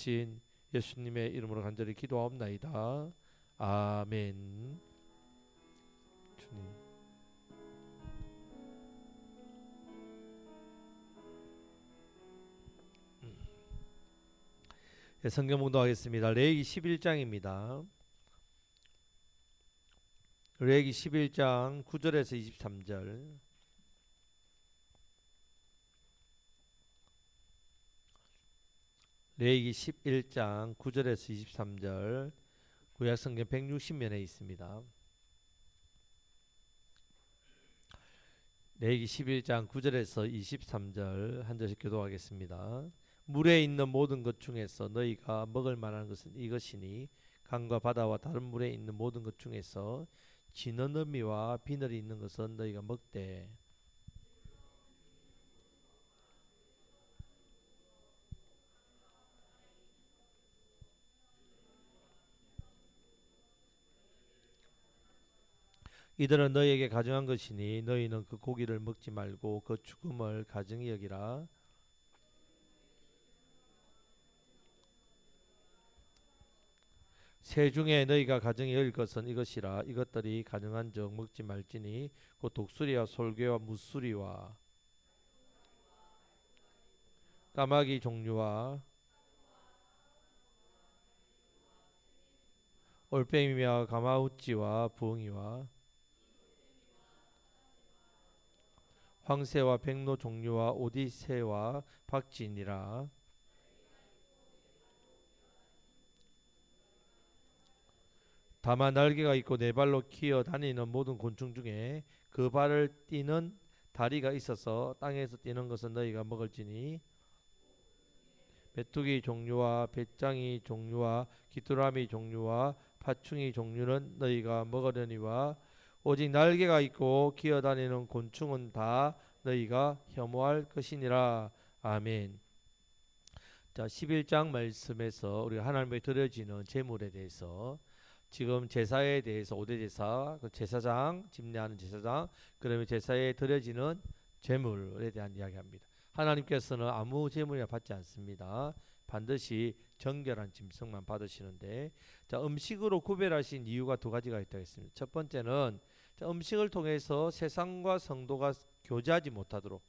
거하신 예수님의 이름으로 간절히 기도하옵나이다. 아멘. 주님. 예, 성경 봉독하겠습니다. 레위기 11장입니다. 레위기 11장 9절에서 23절. 레위기 11장 9절에서 23절. 구약 성경 160면에 있습니다. 레위기 11장 9절에서 23절 한 절씩 교독하겠습니다. 물에 있는 모든 것 중에서 너희가 먹을 만한 것은 이것이니 강과 바다와 다른 물에 있는 모든 것 중에서 지는 어미와 비늘이 있는 것은 너희가 먹되 이들은 너희에게 가증한 것이니 너희는 그 고기를 먹지 말고 그 죽음을 가증히 여기라. 새 중에 너희가 가증히 여길 것은 이것이라. 이것들이 가증한즉 먹지 말지니 곧 독수리와 솔개와 무수리와 까마귀 종류와 올빼미와 가마우치와 부엉이와 황새와 백로 종류와 오디새와 박쥐니라. 다만 날개가 있고 네 발로 기어 다니는 모든 곤충 중에 그 발을 띠는 다리가 있어서 땅에서 뛰는 것은 너희가 먹을지니 메뚜기 종류와 배짱이 종류와 귀뚜라미 종류와 파충이 종류는 너희가 먹으려니와 오직 날개가 있고 기어다니는 곤충은 다 너희가 혐오할 것이니라. 아멘. 자, 11장 말씀에서 우리가 하나님께 드려지는 제물에 대해서 지금 제사에 대해서 5대 제사, 그 제사장, 집례하는 제사장, 그러면 제사에 드려지는 제물에 대한 이야기합니다. 하나님께서는 아무 제물이나 받지 않습니다. 반드시 정결한 짐승만 받으시는데, 자, 음식으로 구별하신 이유가 두 가지가 있다고 했습니다. 첫 번째는 자, 음식을 통해서 세상과 성도가 교제하지 못하도록,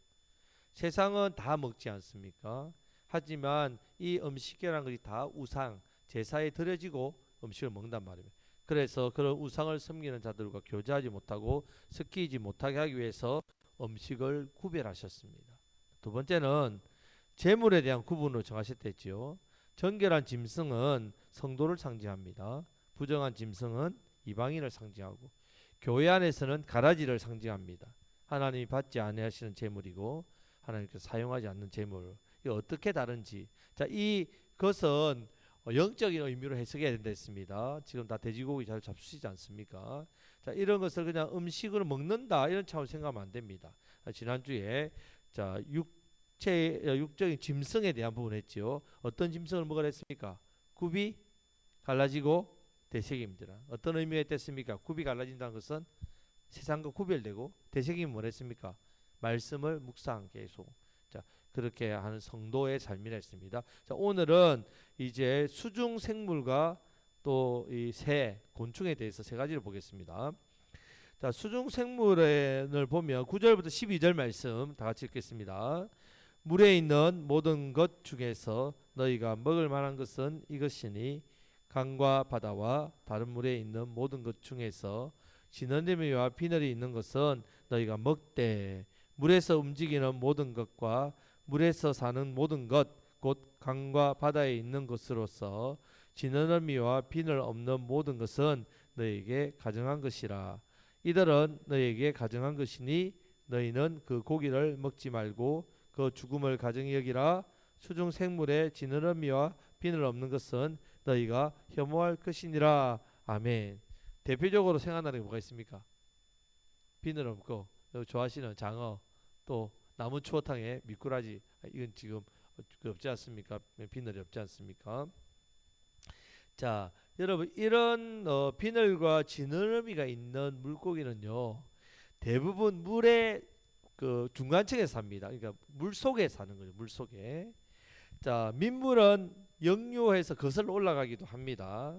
세상은 다 먹지 않습니까? 하지만 이 음식이라는 것이 다 우상, 제사에 드려지고 음식을 먹는단 말입니다. 그래서 그런 우상을 섬기는 자들과 교제하지 못하고 섞이지 못하게 하기 위해서 음식을 구별하셨습니다. 두 번째는 재물에 대한 구분을 정하셨댔지요. 정결한 짐승은 성도를 상징합니다. 부정한 짐승은 이방인을 상징하고 교회 안에서는 가라지를 상징합니다. 하나님이 받지 아니하시는 재물이고 하나님께서 사용하지 않는 재물. 이 어떻게 다른지. 자, 이것은 영적인 의미로 해석해야 된다 했습니다. 지금 다 돼지고기 잘 잡수시지 않습니까? 자, 이런 것을 그냥 음식으로 먹는다 이런 차원로 생각하면 안 됩니다. 지난주에 자, 육적인 짐승에 대한 부분 했죠. 어떤 짐승을 먹으라 했습니까? 굽이 갈라지고 되새김이더라. 어떤 의미가 있겠습니까? 굽이 갈라진다는 것은 세상과 구별되고 되새김이 뭐랬습니까? 말씀을 묵상 계속. 자, 그렇게 하는 성도의 삶이라 했습니다. 자, 오늘은 이제 수중 생물과 또 이 새, 곤충에 대해서 세 가지를 보겠습니다. 자, 수중 생물을 보면 9절부터 12절 말씀 다 같이 읽겠습니다. 물에 있는 모든 것 중에서 너희가 먹을 만한 것은 이것이니 강과 바다와 다른 물에 있는 모든 것 중에서 지느러미와 비늘이 있는 것은 너희가 먹되 물에서 움직이는 모든 것과 물에서 사는 모든 것 곧 강과 바다에 있는 것으로서 지느러미와 비늘 없는 모든 것은 너희에게 가증한 것이라. 이들은 너희에게 가증한 것이니 너희는 그 고기를 먹지 말고 그 죽음을 가증히 여기라. 수중 생물의 지느러미와 비늘 없는 것은 너희가 혐오할 것이니라. 아멘. 대표적으로 생각나는 게 뭐가 있습니까? 비늘 없고 좋아하시는 장어, 또 나무 추어탕에 미꾸라지, 이건 지금 없지 않습니까? 비늘이 없지 않습니까? 자, 여러분 이런 비늘과 지느러미가 있는 물고기는요 대부분 물의 그 중간층에 삽니다. 그러니까 물 속에 사는 거죠. 물 속에. 자, 민물은 역류해서 거슬러 올라가기도 합니다.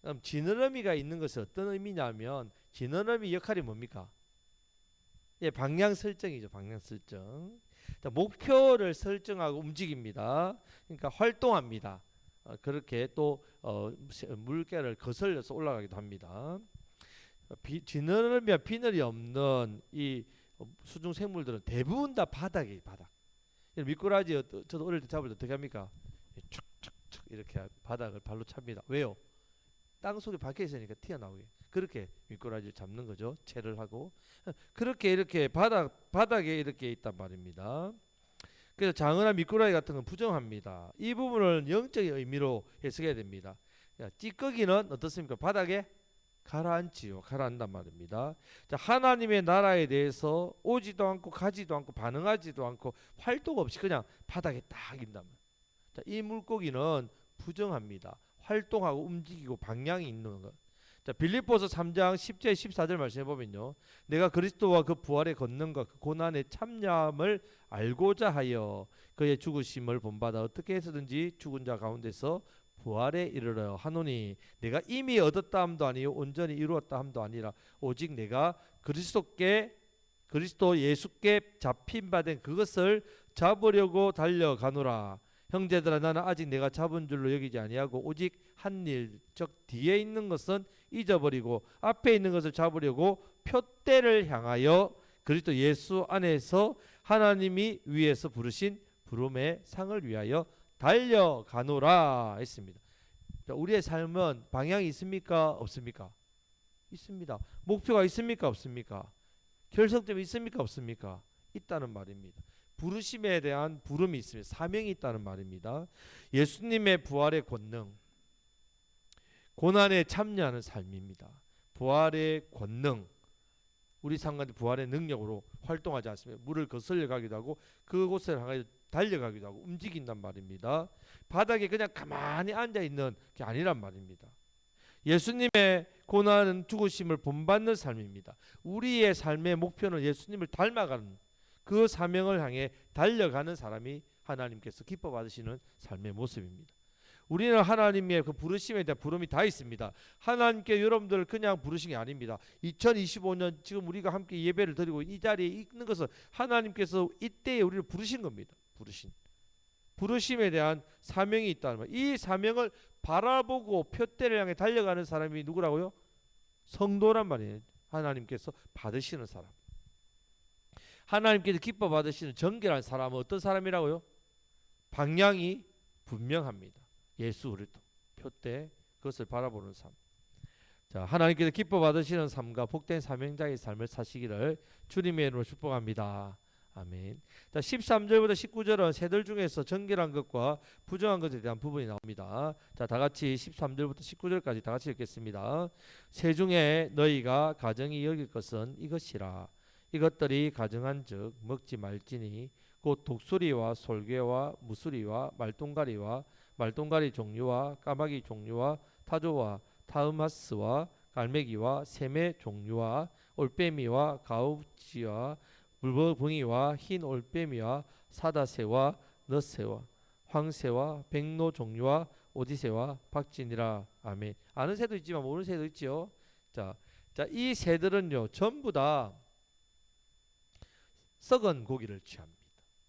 그럼 지느러미가 있는 것은 어떤 의미냐면 지느러미 역할이 뭡니까? 예, 방향 설정이죠. 방향 설정. 자, 목표를 설정하고 움직입니다. 그러니까 활동합니다. 그렇게 또 물결을 거슬려서 올라가기도 합니다. 지느러미와 비늘이 없는 이 수중 생물들은 대부분 다 바닥이에요. 바닥. 미꾸라지 저도 어릴 때 잡을 때 어떻게 합니까? 축축축 이렇게 바닥을 발로 찹니다. 왜요? 땅 속에 박혀 있으니까 튀어나오게. 그렇게 미꾸라지를 잡는 거죠. 채를 하고 그렇게 이렇게 바닥에 이렇게 있단 말입니다. 그래서 장어나 미꾸라지 같은 건 부정합니다. 이 부분을 영적인 의미로 해석해야 됩니다. 찌꺼기는 어떻습니까? 바닥에 가라앉지요. 가라앉단 말입니다. 자, 하나님의 나라에 대해서 오지도 않고 가지도 않고 반응하지도 않고 활동 없이 그냥 바닥에 딱 있단 말이에요. 자, 이 물고기는 부정합니다. 활동하고 움직이고 방향이 있는 것. 자, 빌립보서 3장 10절 14절 말씀해 보면요. 내가 그리스도와 그 부활의 권능과 그 고난의 참여함을 알고자 하여 그의 죽으심을 본받아 어떻게 해서든지 죽은 자 가운데서 부활에 이르러 하노니 내가 이미 얻었다 함도 아니요 온전히 이루었다 함도 아니라 오직 내가 그리스도 예수께 잡힌 바 된 그것을 잡으려고 달려가노라. 형제들아 나는 아직 내가 잡은 줄로 여기지 아니하고 오직 한 일 즉 뒤에 있는 것은 잊어버리고 앞에 있는 것을 잡으려고 표대를 향하여 그리스도 예수 안에서 하나님이 위에서 부르신 부름의 상을 위하여 달려가노라 했습니다. 우리의 삶은 방향이 있습니까? 없습니까? 있습니다. 목표가 있습니까? 없습니까? 결성점이 있습니까? 없습니까? 있다는 말입니다. 부르심에 대한 부름이 있습니다. 사명이 있다는 말입니다. 예수님의 부활의 권능, 고난에 참여하는 삶입니다. 부활의 권능, 우리 삶 가운데 부활의 능력으로 활동하지 않습니까? 물을 거슬려 가기도 하고 그곳을 향해 달려가기도 하고 움직인단 말입니다. 바닥에 그냥 가만히 앉아있는 게 아니란 말입니다. 예수님의 고난은 죽으심을 본받는 삶입니다. 우리의 삶의 목표는 예수님을 닮아가는 그 사명을 향해 달려가는 사람이 하나님께서 기뻐 받으시는 삶의 모습입니다. 우리는 하나님의 그 부르심에 대한 부름이 다 있습니다. 하나님께 여러분들을 그냥 부르신 게 아닙니다. 2025년 지금 우리가 함께 예배를 드리고 이 자리에 있는 것은 하나님께서 이때에 우리를 부르신 겁니다. 부르심에 대한 사명이 있다는 말. 이 사명을 바라보고 표대를 향해 달려가는 사람이 누구라고요? 성도란 말이에요. 하나님께서 받으시는 사람. 하나님께서 기뻐 받으시는 정결한 사람은 어떤 사람이라고요? 방향이 분명합니다. 예수 그리스도 표대 그것을 바라보는 삶. 자, 하나님께서 기뻐 받으시는 삶과 복된 사명자의 삶을 사시기를 주님의 이름으로 축복합니다. 아멘. 자, 13절부터 19절은 새들 중에서 정결한 것과 부정한 것에 대한 부분이 나옵니다. 자, 다 같이 13절부터 19절까지 다 같이 읽겠습니다. 새 중에 너희가 가정이 여길 것은 이것이라. 이것들이 가정한즉 먹지 말지니 곧 독수리와 솔개와 무수리와 말동가리 종류와 까마귀 종류와 타조와 타음하스와 갈매기와 새매 종류와 올빼미와 가우치와 물범붕이와 흰 올빼미와 사다새와 넛새와 황새와 백로 종류와 오디새와 박진이라. 아멘. 아는 새도 있지만 모르는 새도 있지요. 자, 이 새들은요 전부 다 썩은 고기를 취합니다.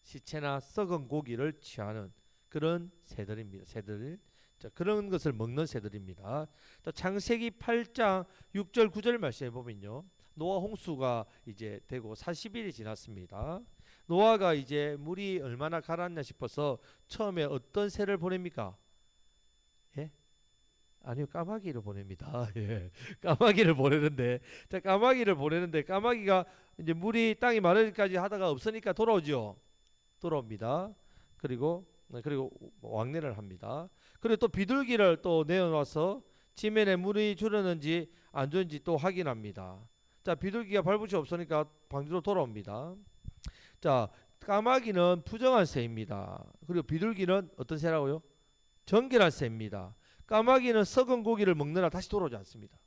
시체나 썩은 고기를 취하는 그런 새들입니다. 새들. 자, 그런 것을 먹는 새들입니다. 자, 창세기 8장 6절 9절 말씀해 보면요. 노아 홍수가 이제 되고 40일이 지났습니다. 노아가 이제 물이 얼마나 가라앉나 싶어서 처음에 어떤 새를 보냅니까? 예? 아니요, 까마귀를 보냅니다. 예. 까마귀를 보내는데, 자, 까마귀를 보내는데 까마귀가 이제 물이 땅이 마르기까지 하다가 없으니까 돌아오죠. 돌아옵니다. 그리고 왕래를 합니다. 그리고 또 비둘기를 또 내어놔서 지면에 물이 줄었는지 안 줄었는지 또 확인합니다. 자, 비둘기가 발붙이 없으니까 방주로 돌아옵니다. 자, 까마귀는 부정한 새입니다. 그리고 비둘기는 어떤 새라고요? 정결한 새입니다. 까마귀는 썩은 고기를 먹느라 다시 돌아오지 않습니다.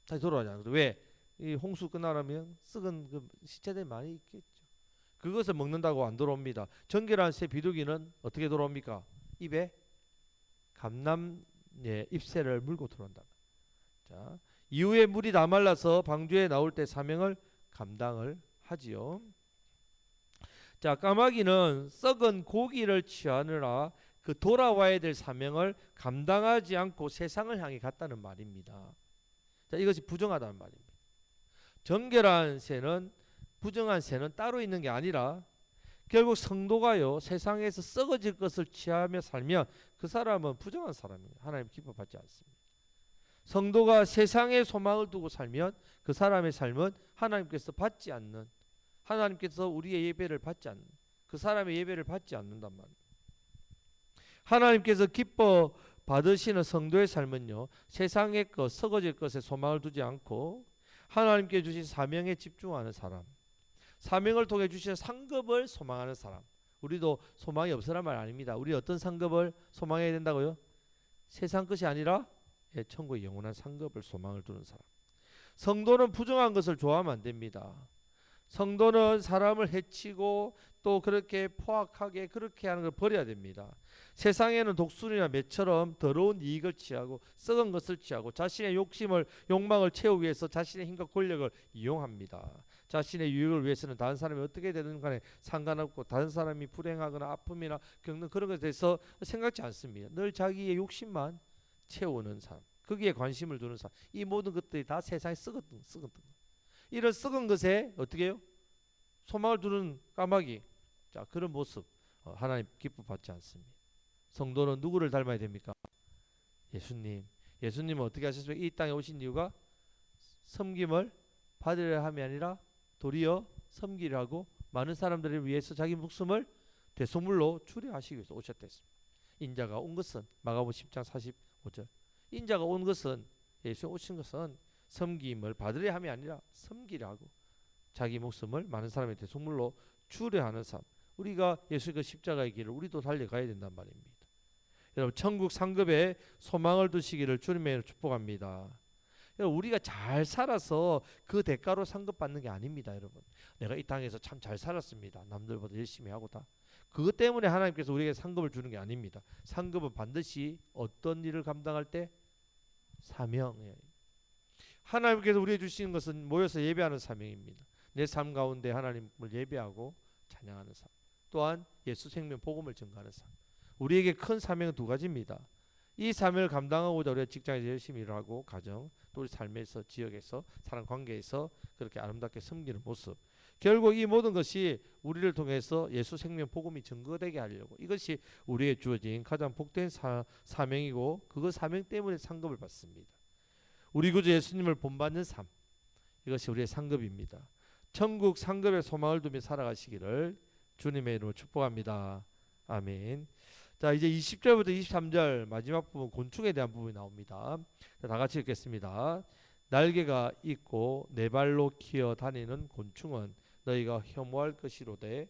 다시 돌아오지 않습니다. 왜? 이 홍수 끝나려면 썩은 그 시체들이 많이 있겠죠. 그것을 먹는다고 안 돌아옵니다. 정결한 새 비둘기는 어떻게 돌아옵니까? 입에 감람의 ip새를 물고 들어온다. 자, 이후에 물이 다 말라서 방주에 나올 때 사명을 감당을 하지요. 자, 까마귀는 썩은 고기를 취하느라 그 돌아와야 될 사명을 감당하지 않고 세상을 향해 갔다는 말입니다. 자, 이것이 부정하다는 말입니다. 정결한 새는, 부정한 새는 따로 있는 게 아니라 결국 성도가요, 세상에서 썩어질 것을 취하며 살면 그 사람은 부정한 사람이에요. 하나님 기뻐받지 않습니다. 성도가 세상에 소망을 두고 살면 그 사람의 삶은 하나님께서 받지 않는, 하나님께서 우리의 예배를 받지 않는, 그 사람의 예배를 받지 않는단 말이에요. 하나님께서 기뻐 받으시는 성도의 삶은요, 세상의 것, 썩어질 것에 소망을 두지 않고 하나님께 주신 사명에 집중하는 사람, 사명을 통해 주시는 상급을 소망하는 사람. 우리도 소망이 없으란 말 아닙니다. 우리 어떤 상급을 소망해야 된다고요? 세상 것이 아니라 천국의 영원한 상급을 소망을 두는 사람. 성도는 부정한 것을 좋아하면 안 됩니다. 성도는 사람을 해치고 또 그렇게 포악하게 그렇게 하는 걸 버려야 됩니다. 세상에는 독수리나 매처럼 더러운 이익을 취하고 썩은 것을 취하고 자신의 욕망을 채우기 위해서 자신의 힘과 권력을 이용합니다. 자신의 유익을 위해서는 다른 사람이 어떻게 되든 간에 상관없고 다른 사람이 불행하거나 아픔이나 겪는 그런 것에 대해서 생각지 않습니다. 늘 자기의 욕심만 채우는 사람, 거기에 관심을 두는 사람, 이 모든 것들이 다 세상에 썩은 것. 이런 썩은 것에 어떻게 해요? 소망을 두는 까마귀. 자, 그런 모습 하나님 기뻐받지 않습니다. 성도는 누구를 닮아야 됩니까? 예수님. 예수님은 어떻게 하셨습니까? 이 땅에 오신 이유가 섬김을 받으려 함이 아니라 도리어 섬기려 하고 많은 사람들을 위해서 자기 목숨을 대속물로 주려 하시기 위해서 오셨댔습니다. 인자가 온 것은 마가복음 10장 45절. 인자가 온 것은, 예수 오신 것은 섬김을 받으려 함이 아니라 섬기려 하고 자기 목숨을 많은 사람의 대속물로 주려 하는 삶. 우리가 예수의 그 십자가의 길을 우리도 달려가야 된단 말입니다. 여러분, 천국 상급에 소망을 두시기를 주님의 이름으로 축복합니다. 여러분, 우리가 잘 살아서 그 대가로 상급 받는 게 아닙니다. 여러분, 내가 이 땅에서 참 잘 살았습니다. 남들보다 열심히 하고 다. 그것 때문에 하나님께서 우리에게 상급을 주는 게 아닙니다. 상급은 반드시 어떤 일을 감당할 때? 사명. 하나님께서 우리에게 주시는 것은 모여서 예배하는 사명입니다. 내 삶 가운데 하나님을 예배하고 찬양하는 삶. 또한 예수 생명 복음을 전가하는 삶. 우리에게 큰 사명은 두 가지입니다. 이 사명을 감당하고자 우리가 직장에서 열심히 일하고 가정, 또 우리 삶에서, 지역에서, 사람 관계에서 그렇게 아름답게 섬기는 모습. 결국 이 모든 것이 우리를 통해서 예수 생명 복음이 증거되게 하려고, 이것이 우리에게 주어진 가장 복된 사명이고 그 사명 때문에 상급을 받습니다. 우리 구주 예수님을 본받는 삶, 이것이 우리의 상급입니다. 천국 상급의 소망을 두며 살아가시기를 주님의 이름으로 축복합니다. 아멘. 자, 이제 20절부터 23절 마지막 부분, 곤충에 대한 부분이 나옵니다. 자, 다 같이 읽겠습니다. 날개가 있고 네 발로 기어 다니는 곤충은 너희가 혐오할 것이로되,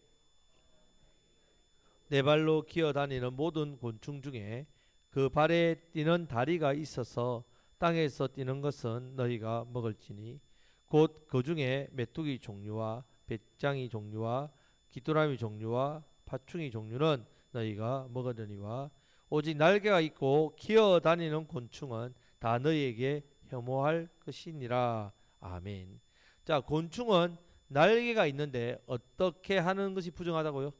네 발로 기어 다니는 모든 곤충 중에 그 발에 뛰는 다리가 있어서 땅에서 뛰는 것은 너희가 먹을지니 곧 그 중에 메뚜기 종류와 배짱이 종류와 귀뚜라미 종류와 파충이 종류는 너희가 먹으려니와 오직 날개가 있고 기어 다니는 곤충은 다 너희에게 혐오할 것이니라. 아멘. 자, 곤충은 날개가 있는데 어떻게 하는 것이 부정하다고요?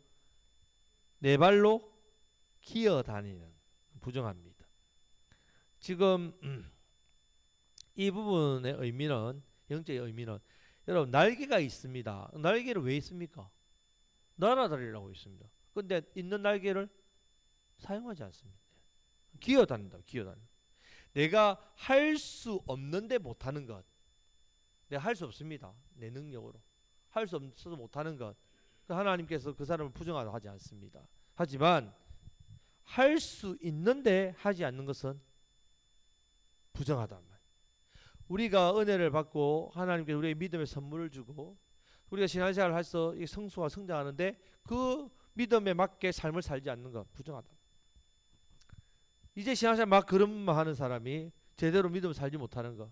네 발로 기어 다니는, 부정합니다. 지금 이 부분의 의미는, 영적인 의미는, 여러분, 날개가 있습니다. 날개를 왜 있습니까? 날아다니려고 있습니다. 근데 있는 날개를 사용하지 않습니다. 기어다닌다. 기어다닌다. 내가 할 수 없는데 못하는 것, 내가 할 수 없습니다. 내 능력으로 할 수 없어서 못하는 것, 하나님께서 그 사람을 부정하다 하지 않습니다. 하지만 할 수 있는데 하지 않는 것은 부정하단 말이에요. 우리가 은혜를 받고 하나님께서 우리의 믿음의 선물을 주고 우리가 신앙생활을 해서 성수와 성장하는데 그 믿음에 맞게 삶을 살지 않는 것, 부정하다. 이제 신앙생활 막 그런만 하는 사람이 제대로 믿음을 살지 못하는 것,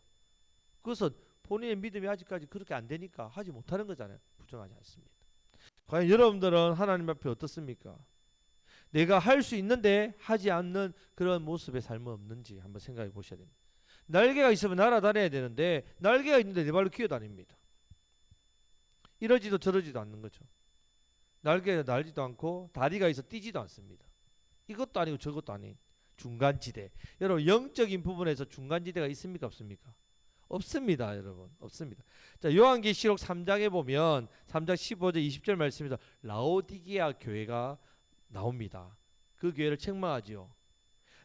그것은 본인의 믿음이 아직까지 그렇게 안 되니까 하지 못하는 거잖아요. 부정하지 않습니다. 과연 여러분들은 하나님 앞에 어떻습니까? 내가 할 수 있는데 하지 않는 그런 모습의 삶은 없는지 한번 생각해 보셔야 됩니다. 날개가 있으면 날아다녀야 되는데 날개가 있는데 네 발로 기어다닙니다. 이러지도 저러지도 않는 거죠. 날개가 날지도 않고 다리가 있어 뛰지도 않습니다. 이것도 아니고 저것도 아닌 중간지대. 여러분 영적인 부분에서 중간지대가 있습니까 없습니까? 없습니다, 여러분. 없습니다. 자, 요한계시록 3장에 보면 3장 15절 20절 말씀에서 라오디게아 교회가 나옵니다. 그 교회를 책망하지요.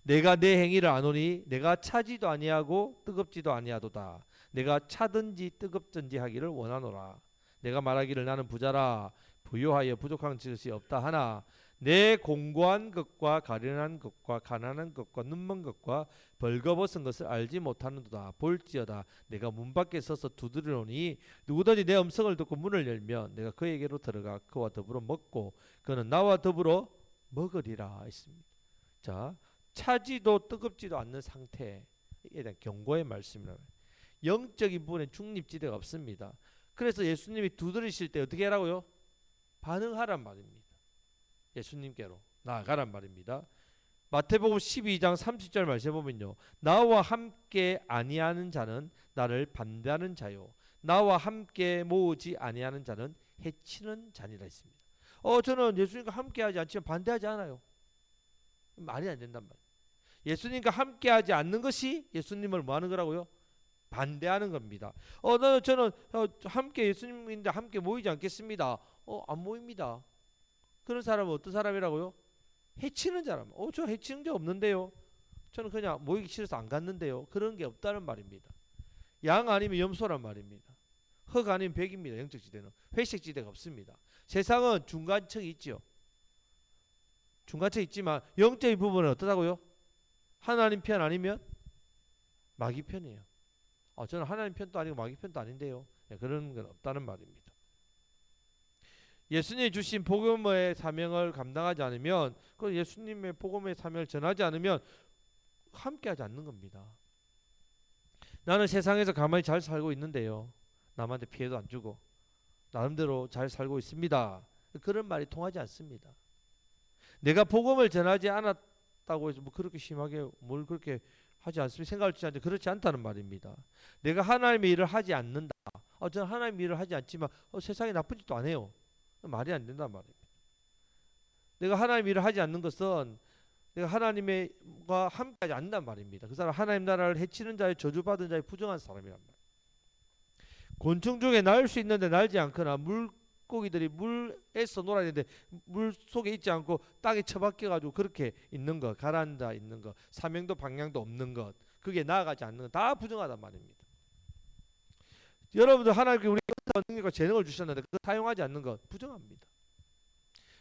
내가 내 행위를 아노니 내가 차지도 아니하고 뜨겁지도 아니하도다. 내가 차든지 뜨겁든지 하기를 원하노라. 내가 말하기를 나는 부자라 부유하여 부족한 것이 없다 하나 내 공고한 것과 가련한 것과 가난한 것과 눈먼 것과 벌거벗은 것을 알지 못하는도다. 볼지어다 내가 문 밖에 서서 두드리노니 누구든지 내 음성을 듣고 문을 열면 내가 그에게로 들어가 그와 더불어 먹고 그는 나와 더불어 먹으리라 했습니다. 자, 차지도 뜨겁지도 않는 상태에 대한 경고의 말씀이라. 영적인 부분에 중립지대가 없습니다. 그래서 예수님이 두드리실 때 어떻게 하라고요? 반응하란 말입니다. 예수님께로 나아가란 말입니다. 마태복음 12장 30절 말씀 보면요. 나와 함께 아니하는 자는 나를 반대하는 자요. 나와 함께 모으지 아니하는 자는 해치는 자니라 했습니다. 저는 예수님과 함께하지 않지만 반대하지 않아요. 말이 안 된단 말이에요. 예수님과 함께하지 않는 것이 예수님을 뭐 하는 거라고요? 반대하는 겁니다. 저는 함께 예수님인데 함께 모이지 않겠습니다. 안 모입니다. 그런 사람은 어떤 사람이라고요? 해치는 사람. 저 해치는 게 없는데요. 저는 그냥 모이기 싫어서 안 갔는데요. 그런 게 없다는 말입니다. 양 아니면 염소란 말입니다. 흙 아니면 백입니다. 영적 지대는 회색 지대가 없습니다. 세상은 중간층이 있죠. 중간층이 있지만 영적인 부분은 어떠다고요? 하나님 편 아니면 마귀 편이에요. 저는 하나님 편도 아니고 마귀 편도 아닌데요. 그런 건 없다는 말입니다. 예수님이 주신 복음의 사명을 감당하지 않으면, 그 예수님의 복음의 사명을 전하지 않으면 함께하지 않는 겁니다. 나는 세상에서 가만히 잘 살고 있는데요. 남한테 피해도 안 주고 나름대로 잘 살고 있습니다. 그런 말이 통하지 않습니다. 내가 복음을 전하지 않았다고 해서 뭐 그렇게 심하게 뭘 그렇게 하지 않습니다. 생각을 주지 않는데 그렇지 않다는 말입니다. 내가 하나님의 일을 하지 않는다. 저는 하나님의 일을 하지 않지만 세상에 나쁜 짓도 안 해요. 말이 안 된단 말입니다. 내가 하나님의 일을 하지 않는 것은 내가 하나님과 함께하지 않는단 말입니다. 그 사람 하나님 나라를 해치는 자의 저주받은 자의 부정한 사람이란 말이에요. 곤충 중에 날 수 있는데 날지 않거나 물고기들이 물에서 놀아야 되는데 물 속에 있지 않고 땅에 처박혀 가지고 그렇게 있는 것, 가라앉아 있는 것, 사명도 방향도 없는 것, 그게 나아가지 않는 것 다 부정하단 말입니다. 여러분들 하나님께 우리 능력과 재능을 주셨는데 그거 사용하지 않는 것 부정합니다.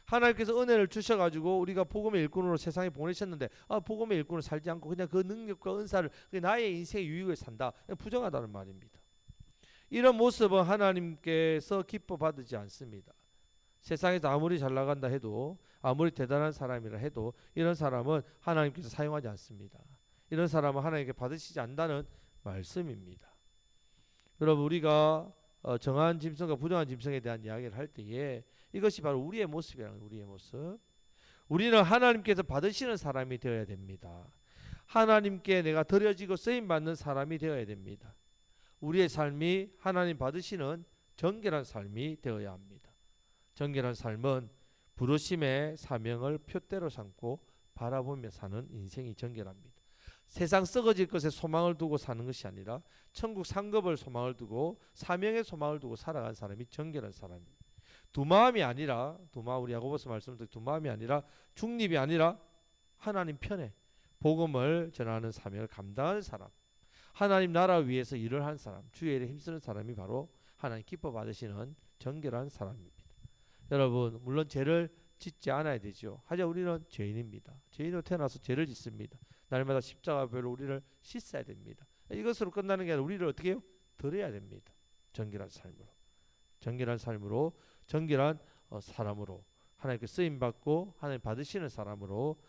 하나님께서 은혜를 주셔가지고 우리가 복음의 일꾼으로 세상에 보내셨는데 복음의 일꾼으로 살지 않고 그냥 그 능력과 은사를 나의 인생의 유익을 산다, 부정하다는 말입니다. 이런 모습은 하나님께서 기뻐 받지 않습니다. 세상에서 아무리 잘 나간다 해도 아무리 대단한 사람이라 해도 이런 사람은 하나님께서 사용하지 않습니다. 이런 사람은 하나님께 받으시지 않는다는 말씀입니다. 여러분 우리가 정한 짐승과 부정한 짐승에 대한 이야기를 할 때에 이것이 바로 우리의 모습이라는 거예요. 우리의 모습. 우리는 하나님께서 받으시는 사람이 되어야 됩니다. 하나님께 내가 드려지고 쓰임받는 사람이 되어야 됩니다. 우리의 삶이 하나님 받으시는 정결한 삶이 되어야 합니다. 정결한 삶은 부르심의 사명을 표대로 삼고 바라보며 사는 인생이 정결합니다. 세상 썩어질 것에 소망을 두고 사는 것이 아니라 천국 상급을 소망을 두고 사명의 소망을 두고 살아간 사람이 정결한 사람입니다. 두 마음이 아니라 우리 야고보서 말씀드린 두 마음이 아니라 중립이 아니라 하나님 편에 복음을 전하는 사명을 감당하는 사람, 하나님 나라 위해서 일을 한 사람, 주의 일에 힘쓰는 사람이 바로 하나님 기뻐 받으시는 정결한 사람입니다. 여러분 물론 죄를 짓지 않아야 되죠. 하지만 우리는 죄인입니다. 죄인으로 태어나서 죄를 짓습니다. 날마다 십자가별로 우리를 씻어야 됩니다. 이것으로 끝나는 게 아니라 우리를 어떻게 해요? 드려야 됩니다. 정결한 삶으로. 정결한 삶으로, 정결한 사람으로, 하나님께 쓰임 받고 하나님 받으시는 사람으로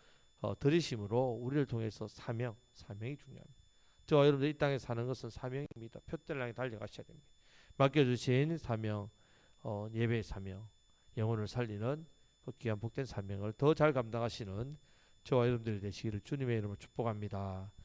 들이심으로 우리를 통해서 사명이 중요합니다. 저와 여러분들 이 땅에 사는 것은 사명입니다. 표대를 향해 달려가셔야 됩니다. 맡겨주신 사명, 예배의 사명, 영혼을 살리는 그 귀한 복된 사명을 더 잘 감당하시는 저와 여러분들이 되시기를 주님의 이름으로 축복합니다.